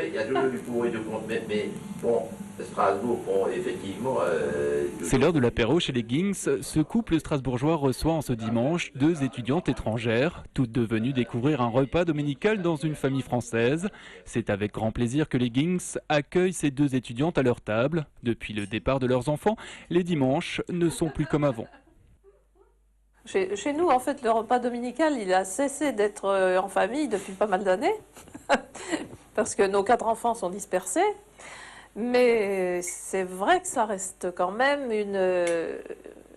Il y a toujours du pour et du contre, mais bon, Strasbourg, bon, effectivement... C'est l'heure de l'apéro chez les Gings. Ce couple strasbourgeois reçoit en ce dimanche 2 étudiantes étrangères, toutes deux venues découvrir un repas dominical dans une famille française. C'est avec grand plaisir que les Gings accueillent ces 2 étudiantes à leur table. Depuis le départ de leurs enfants, les dimanches ne sont plus comme avant. Chez nous, en fait, le repas dominical, il a cessé d'être en famille depuis pas mal d'années, parce que nos 4 enfants sont dispersés. Mais c'est vrai que ça reste quand même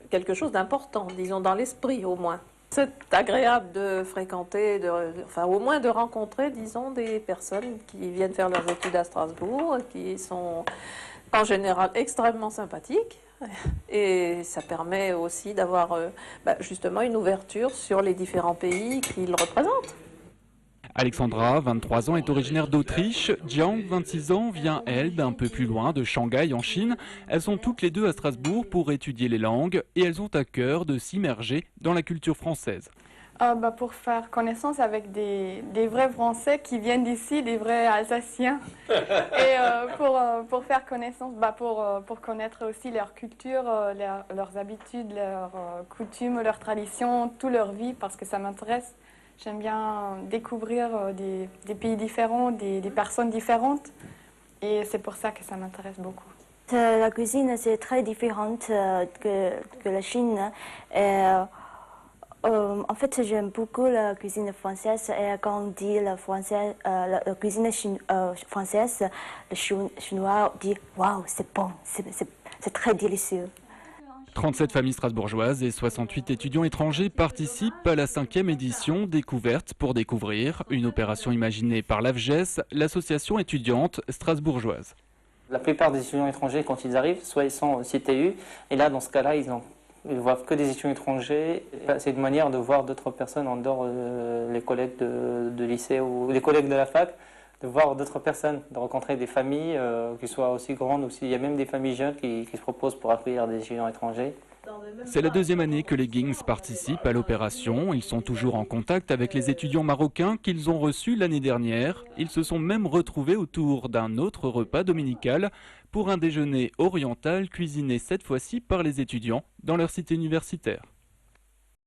quelque chose d'important, disons, dans l'esprit au moins. C'est agréable de fréquenter, enfin au moins de rencontrer, disons, des personnes qui viennent faire leurs études à Strasbourg, qui sont en général extrêmement sympathiques. Et ça permet aussi d'avoir justement une ouverture sur les différents pays qu'ils représentent. Alexandra, 23 ans, est originaire d'Autriche. Jiang, 26 ans, vient, elle, d'un peu plus loin, de Shanghai, en Chine. Elles sont toutes les 2 à Strasbourg pour étudier les langues et elles ont à cœur de s'immerger dans la culture française. Pour faire connaissance avec des vrais Français qui viennent d'ici, des vrais Alsaciens. Et pour faire connaissance, pour connaître aussi leur culture, leurs habitudes, leurs coutumes, leurs traditions, toute leur vie, parce que ça m'intéresse. J'aime bien découvrir des pays différents, des personnes différentes. Et c'est pour ça que ça m'intéresse beaucoup. La cuisine, c'est très différente que la Chine. En fait, j'aime beaucoup la cuisine française et quand on dit la cuisine française, le chinois dit « Waouh, c'est bon, c'est très délicieux ». 37 familles strasbourgeoises et 68 étudiants étrangers participent à la 5e édition Découverte pour découvrir, une opération imaginée par l'AFGES, l'association étudiante strasbourgeoise. La plupart des étudiants étrangers, quand ils arrivent, soit ils sont au CTU, et là, dans ce cas-là, ils ne voient que des étudiants étrangers. C'est une manière de voir d'autres personnes en dehors les collègues de lycée ou les collègues de la fac, de voir d'autres personnes, de rencontrer des familles qui soient aussi grandes, aussi. Il y a même des familles jeunes qui se proposent pour accueillir des étudiants étrangers. C'est la 2e année que les Gings participent à l'opération. Ils sont toujours en contact avec les étudiants marocains qu'ils ont reçus l'année dernière. Ils se sont même retrouvés autour d'un autre repas dominical pour un déjeuner oriental cuisiné cette fois-ci par les étudiants dans leur cité universitaire.